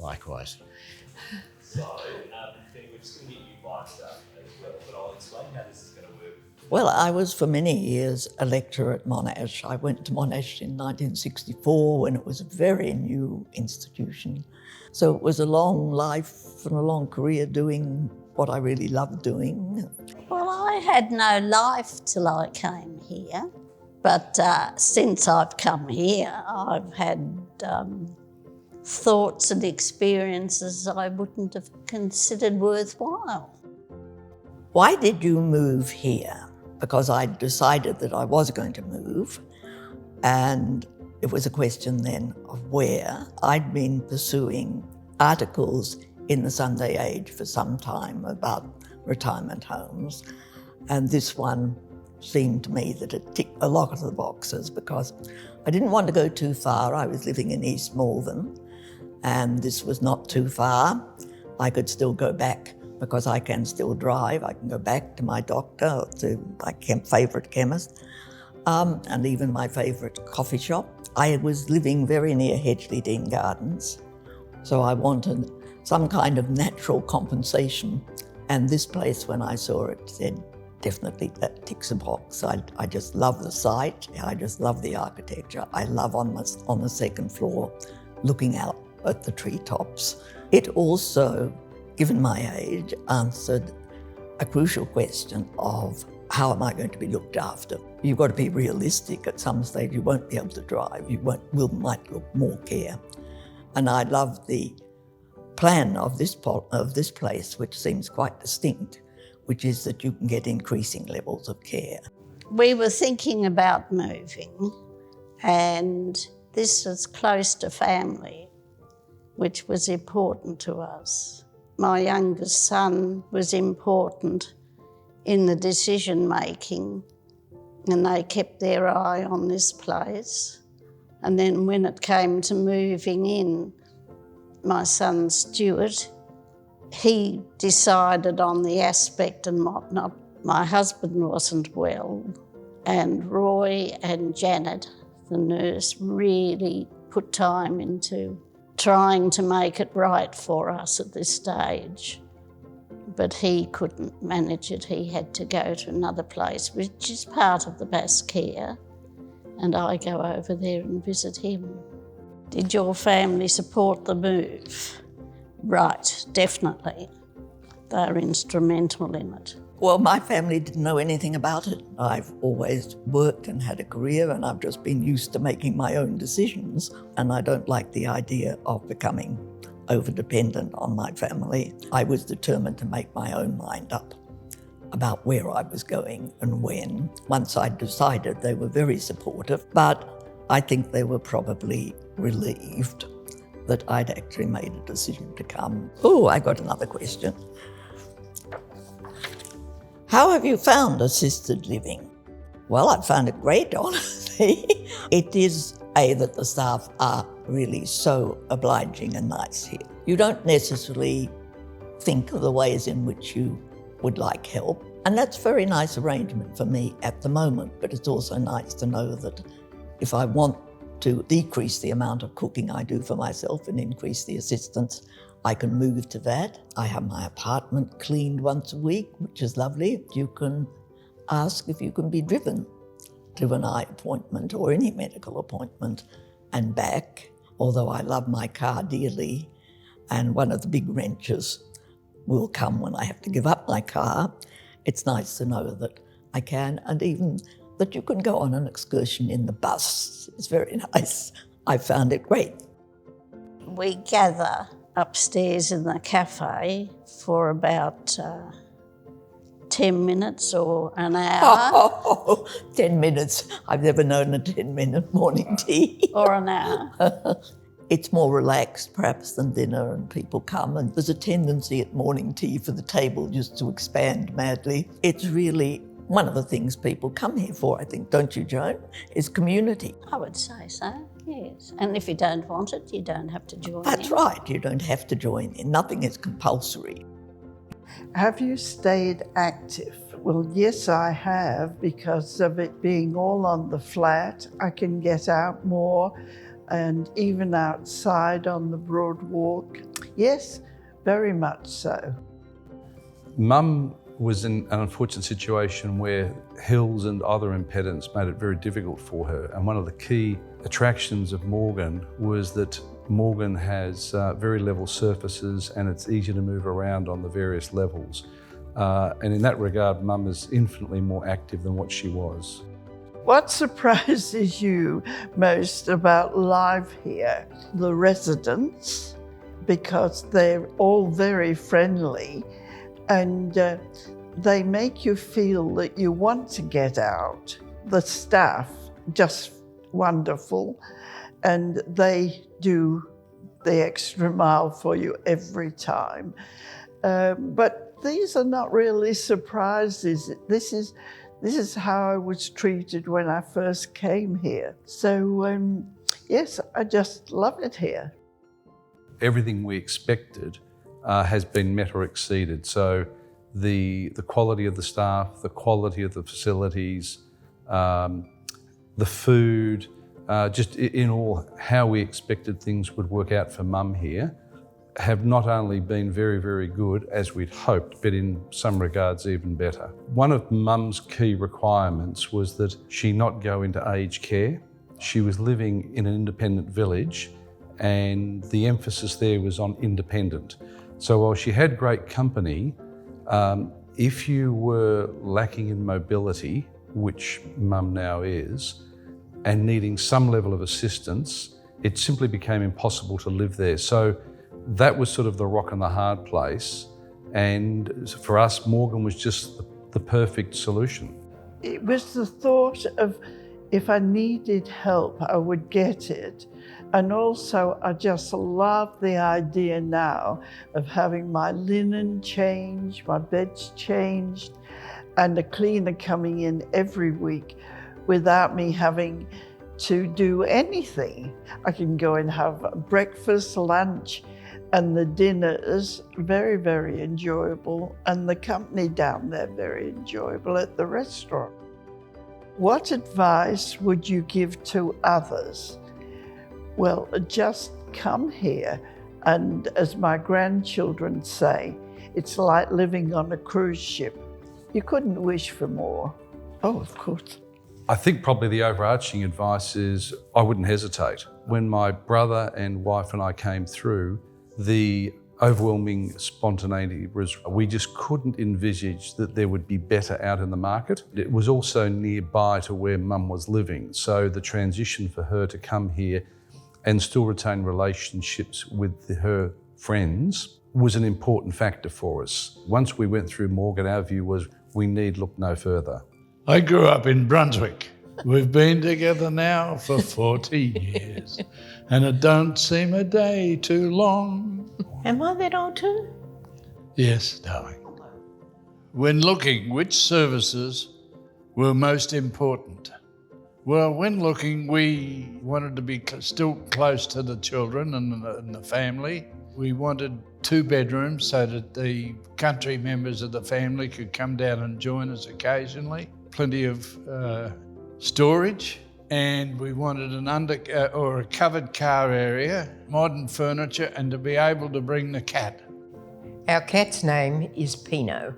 Likewise. So, then we're just going to get you mic'd up as well, but I'll explain how this is going to work. Well, I was for many years a lecturer at Monash. I went to Monash in 1964 when it was a very new institution. So it was a long life and a long career doing what I really loved doing. Well, I had no life till I came here, but since I've come here, I've had thoughts and experiences I wouldn't have considered worthwhile. Why did you move here? Because I decided that I was going to move, and it was a question then of where. I'd been pursuing articles in the Sunday Age for some time about retirement homes, and this one seemed to me that it ticked a lot of the boxes because I didn't want to go too far. I was living in East Malvern, and this was not too far. I could still go back because I can still drive. I can go back to my doctor, to my favourite chemist, and even my favourite coffee shop. I was living very near Hedgley Dean Gardens, so I wanted some kind of natural compensation. And this place, when I saw it, said, definitely that ticks a box. I just love the site. I just love the architecture. I love on the second floor, looking out at the treetops. It also, given my age, answered a crucial question of how am I going to be looked after? You've got to be realistic. At some stage you won't be able to drive. You might look more care. And I love the plan of this place, which seems quite distinct, which is that you can get increasing levels of care. We were thinking about moving, and this was close to family, which was important to us. My youngest son was important in the decision making, and they kept their eye on this place. And then when it came to moving in, my son Stuart, he decided on the aspect and whatnot. My husband wasn't well, and Roy and Janet, the nurse, really put time into trying to make it right for us at this stage. But he couldn't manage it. He had to go to another place, which is part of the BASScare, and I go over there and visit him. Did your family support the move? Right, definitely. They're instrumental in it. Well, my family didn't know anything about it. I've always worked and had a career, and I've just been used to making my own decisions, and I don't like the idea of becoming over-dependent on my family. I was determined to make my own mind up about where I was going and when. Once I'd decided, they were very supportive, but I think they were probably relieved that I'd actually made a decision to come. Oh, I got another question. How have you found assisted living? Well, I found it great, honestly. It is that the staff are really so obliging and nice here. You don't necessarily think of the ways in which you would like help, and that's a very nice arrangement for me at the moment, but it's also nice to know that if I want to decrease the amount of cooking I do for myself and increase the assistance, I can move to that. I have my apartment cleaned once a week, which is lovely. You can ask if you can be driven to an eye appointment or any medical appointment and back, although I love my car dearly, and one of the big wrenches will come when I have to give up my car. It's nice to know that I can, and even that you can go on an excursion in the bus. It's very nice. I found it great. We gather upstairs in the cafe for about 10 minutes or an hour. Oh, 10 minutes. I've never known a 10-minute morning tea. Or an hour. It's more relaxed perhaps than dinner, and people come, and there's a tendency at morning tea for the table just to expand madly. It's really one of the things people come here for, I think, don't you, Joan, is community. I would say so, yes. And if you don't want it, you don't have to join in. That's right, you don't have to join in. Nothing is compulsory. Have you stayed active? Well, yes, I have, because of it being all on the flat. I can get out more and even outside on the broad walk. Yes, very much so. Mum was in an unfortunate situation where hills and other impediments made it very difficult for her. And one of the key attractions of Morgan was that Morgan has very level surfaces and it's easy to move around on the various levels. And in that regard, Mum is infinitely more active than what she was. What surprises you most about life here? The residents, because they're all very friendly and they make you feel that you want to get out. The staff, just wonderful, and they do the extra mile for you every time. But these are not really surprises. This is how I was treated when I first came here. So yes, I just love it here. Everything we expected has been met or exceeded. So the quality of the staff, the quality of the facilities, the food, just in all how we expected things would work out for Mum here, have not only been very, very good as we'd hoped, but in some regards even better. One of Mum's key requirements was that she not go into aged care. She was living in an independent village and the emphasis there was on independent. So while she had great company, if you were lacking in mobility, which Mum now is, and needing some level of assistance, it simply became impossible to live there. So that was sort of the rock and the hard place. And for us, Morgan was just the perfect solution. It was the thought of if I needed help, I would get it. And also, I just love the idea now of having my linen changed, my beds changed, and a cleaner coming in every week without me having to do anything. I can go and have breakfast, lunch, and the dinner is very, very enjoyable, and the company down there very enjoyable at the restaurant. What advice would you give to others? Well, just come here, and as my grandchildren say, it's like living on a cruise ship. You couldn't wish for more. Oh, of course. I think probably the overarching advice is I wouldn't hesitate. When my brother and wife and I came through, the overwhelming spontaneity was we just couldn't envisage that there would be better out in the market. It was also nearby to where Mum was living. So the transition for her to come here and still retain relationships with her friends was an important factor for us. Once we went through Morgan, our view was we need look no further. I grew up in Brunswick. We've been together now for 40 years, and it don't seem a day too long. Am I that old too? Yes, darling. When looking, which services were most important? Well, when looking, we wanted to be still close to the children and the family. We wanted 2 bedrooms so that the country members of the family could come down and join us occasionally. Plenty of storage, and we wanted an a covered car area, modern furniture, and to be able to bring the cat. Our cat's name is Pino,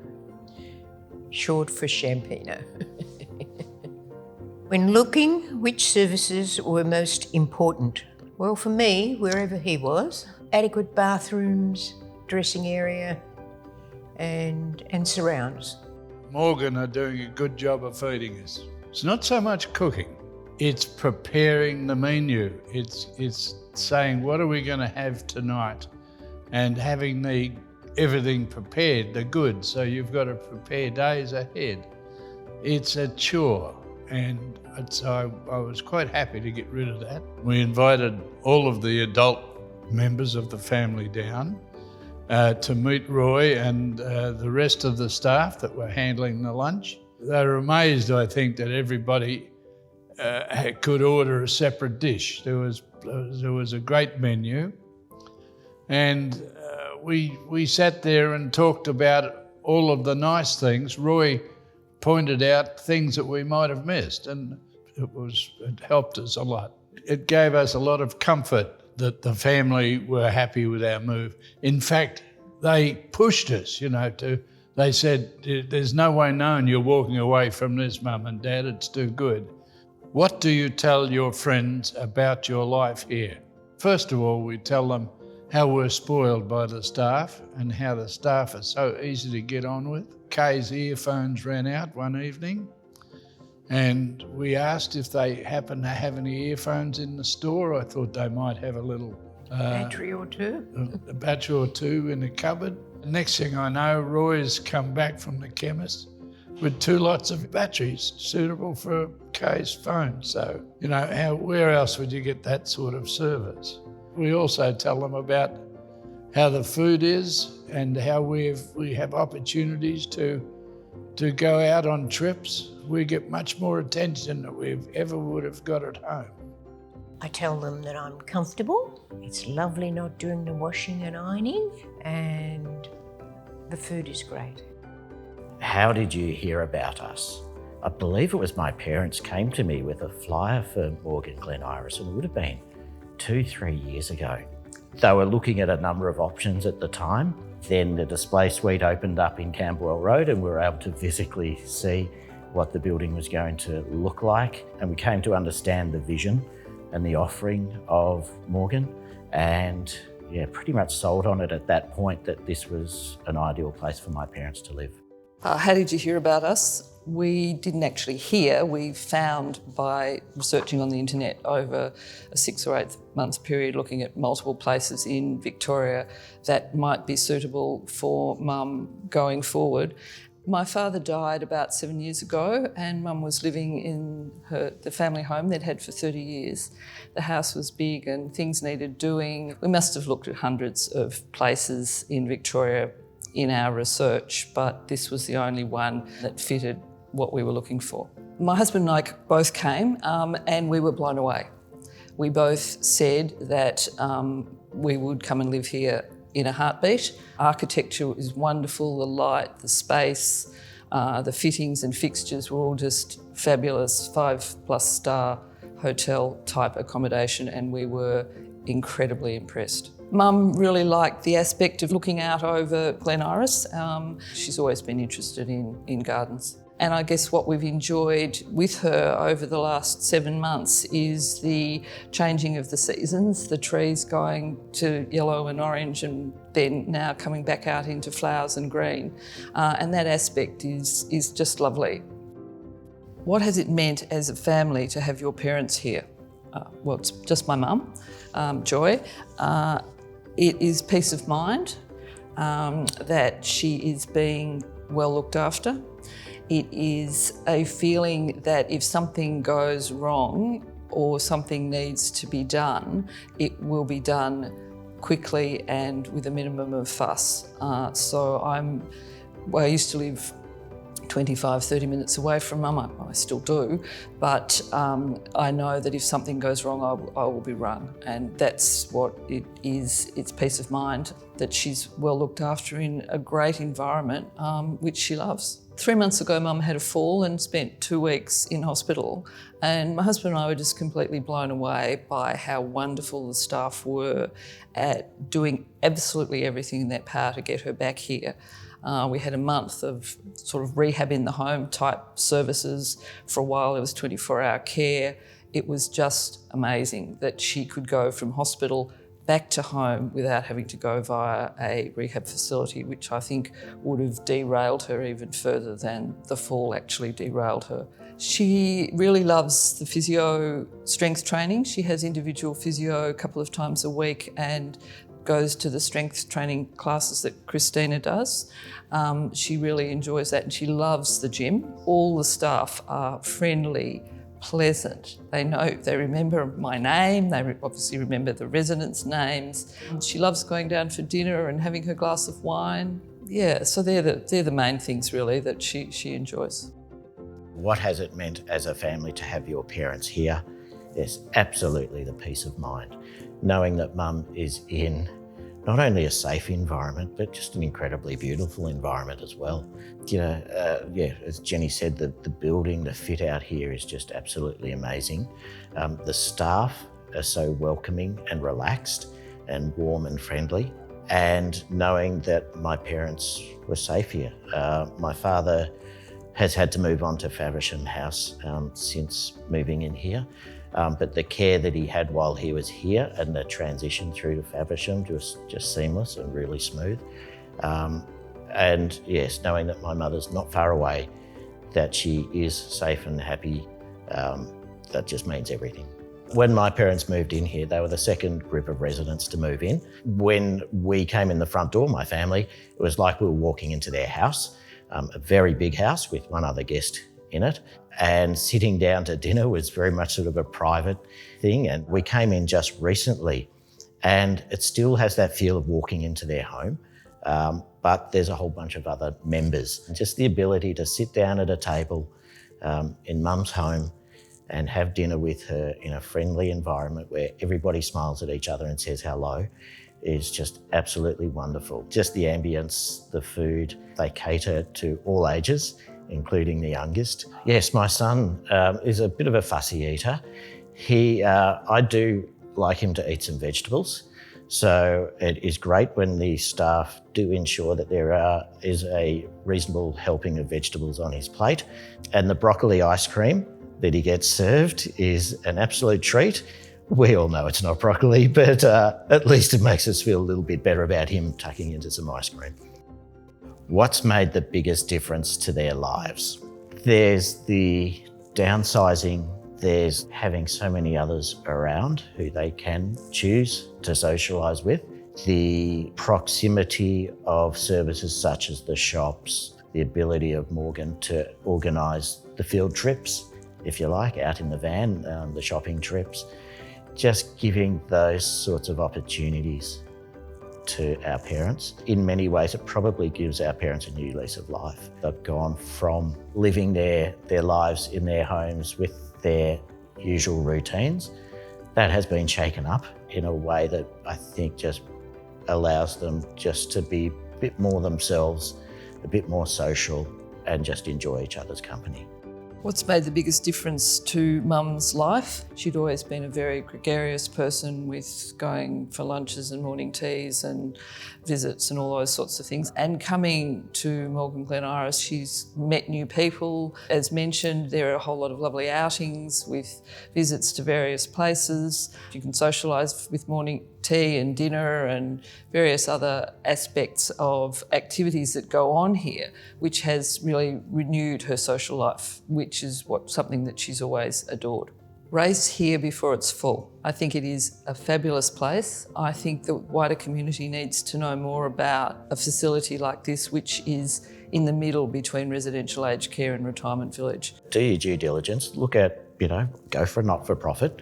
short for Champino. When looking, which services were most important? Well, for me, wherever he was, adequate bathrooms, dressing area, and surrounds. Morgan are doing a good job of feeding us. It's not so much cooking, it's preparing the menu. It's saying, what are we going to have tonight? And having everything prepared, the goods, so you've got to prepare days ahead. It's a chore, and so I was quite happy to get rid of that. We invited all of the adult members of the family down to meet Roy and the rest of the staff that were handling the lunch. They were amazed, I think, that everybody could order a separate dish. There was a great menu, and we sat there and talked about all of the nice things. Roy pointed out things that we might have missed, and it helped us a lot. It gave us a lot of comfort that the family were happy with our move. In fact, they pushed us, they said, there's no way known you're walking away from this, Mum and Dad, it's too good. What do you tell your friends about your life here? First of all, we tell them how we're spoiled by the staff and how the staff are so easy to get on with. Kay's earphones ran out one evening and we asked if they happened to have any earphones in the store. I thought they might have a little Battery or two. a batch or two in the cupboard. Next thing I know, Roy's come back from the chemist with 2 lots of batteries suitable for Kay's phone. So, where else would you get that sort of service? We also tell them about how the food is and how we have opportunities to go out on trips. We get much more attention than we ever would have got at home. I tell them that I'm comfortable. It's lovely not doing the washing and ironing, and the food is great. How did you hear about us? I believe it was my parents came to me with a flyer for Morgan Glen Iris, and it would have been 2-3 years ago. They were looking at a number of options at the time. Then the display suite opened up in Camberwell Road and we were able to physically see what the building was going to look like. And we came to understand the vision and the offering of Morgan, and pretty much sold on it at that point that this was an ideal place for my parents to live. How did you hear about us? We didn't actually hear. We found by researching on the internet over a 6 or 8 months period, looking at multiple places in Victoria that might be suitable for Mum going forward. My father died about 7 years ago and Mum was living in the family home they'd had for 30 years. The house was big and things needed doing. We must have looked at hundreds of places in Victoria in our research, but this was the only one that fitted what we were looking for. My husband and I both came and we were blown away. We both said that we would come and live here in a heartbeat. Architecture is wonderful, the light, the space, the fittings and fixtures were all just fabulous, 5+ star hotel type accommodation, and we were incredibly impressed. Mum really liked the aspect of looking out over Glen Iris. She's always been interested in gardens. And I guess what we've enjoyed with her over the last 7 months is the changing of the seasons, the trees going to yellow and orange and then now coming back out into flowers and green. And that aspect is just lovely. What has it meant as a family to have your parents here? Well, it's just my mum, Joy. It is peace of mind that she is being well looked after. It is a feeling that if something goes wrong or something needs to be done, it will be done quickly and with a minimum of fuss. I used to live 25-30 minutes away from Mum. I still do, but I know that if something goes wrong, I will be rung, and that's what it is. It's peace of mind that she's well looked after in a great environment, which she loves. 3 months ago, Mum had a fall and spent 2 weeks in hospital, and my husband and I were just completely blown away by how wonderful the staff were at doing absolutely everything in their power to get her back here. We had a month of sort of rehab in the home type services. For a while, it was 24-hour care. It was just amazing that she could go from hospital back to home without having to go via a rehab facility, which I think would have derailed her even further than the fall actually derailed her. She really loves the physio strength training. She has individual physio a couple of times a week and goes to the strength training classes that Christina does. She really enjoys that and she loves the gym. All the staff are friendly, pleasant. They remember my name, they obviously remember the residents' names. She loves going down for dinner and having her glass of wine. Yeah, so they're the main things really that she enjoys. What has it meant as a family to have your parents here? Yes, absolutely the peace of mind. Knowing that Mum is in not only a safe environment, but just an incredibly beautiful environment as well. As Jenny said, the building, the fit out here is just absolutely amazing. The staff are so welcoming and relaxed and warm and friendly. And knowing that my parents were safe here. My father has had to move on to Faversham House since moving in here. But the care that he had while he was here and the transition through to Faversham was just seamless and really smooth. And yes, knowing that my mother's not far away, that she is safe and happy, that just means everything. When my parents moved in here, they were the second group of residents to move in. When we came in the front door, my family, it was like we were walking into their house, a very big house with one other guest in it. And sitting down to dinner was very much sort of a private thing. And we came in just recently and it still has that feel of walking into their home. But there's a whole bunch of other members. Just the ability to sit down at a table in Mum's home and have dinner with her in a friendly environment where everybody smiles at each other and says hello is just absolutely wonderful. Just the ambience, the food, they cater to all ages, including the youngest. Yes, my son is a bit of a fussy eater. I do like him to eat some vegetables. So it is great when the staff do ensure that there is a reasonable helping of vegetables on his plate. And the broccoli ice cream that he gets served is an absolute treat. We all know it's not broccoli, but at least it makes us feel a little bit better about him tucking into some ice cream. What's made the biggest difference to their lives? There's the downsizing. There's having so many others around who they can choose to socialise with. The proximity of services such as the shops, the ability of Morgan to organise the field trips, if you like, out in the van, the shopping trips, just giving those sorts of opportunities to our parents. In many ways, it probably gives our parents a new lease of life. They've gone from living their lives in their homes with their usual routines. That has been shaken up in a way that I think just allows them just to be a bit more themselves, a bit more social, and just enjoy each other's company. What's made the biggest difference to Mum's life? She'd always been a very gregarious person with going for lunches and morning teas and visits and all those sorts of things. And coming to Morgan Glen Iris, she's met new people. As mentioned, there are a whole lot of lovely outings with visits to various places. You can socialise with morning tea and dinner and various other aspects of activities that go on here, which has really renewed her social life, which is something that she's always adored. Race here before it's full. I think it is a fabulous place. I think the wider community needs to know more about a facility like this, which is in the middle between residential aged care and retirement village. Do your due diligence, look at, go for a not-for-profit,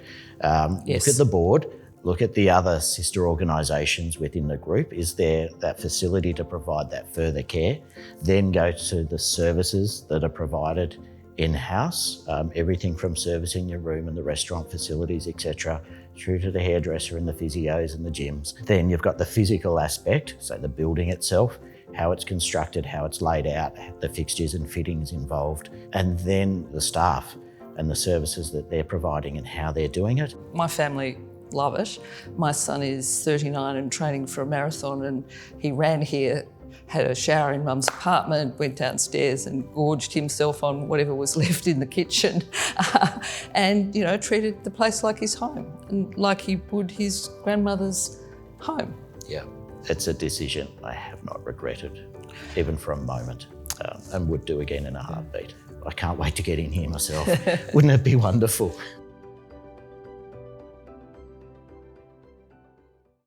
Yes. Look at the board, look at the other sister organisations within the group. Is there that facility to provide that further care? Then go to the services that are provided in-house, everything from servicing your room and the restaurant facilities, etc., through to the hairdresser and the physios and the gyms. Then you've got the physical aspect, so the building itself, how it's constructed, how it's laid out, the fixtures and fittings involved, and then the staff and the services that they're providing and how they're doing it. My family love it. My son is 39 and training for a marathon, and he ran here, had a shower in Mum's apartment, went downstairs and gorged himself on whatever was left in the kitchen and, treated the place like his home and like he would his grandmother's home. Yeah, it's a decision I have not regretted, even for a moment, and would do again in a heartbeat. I can't wait to get in here myself. Wouldn't it be wonderful?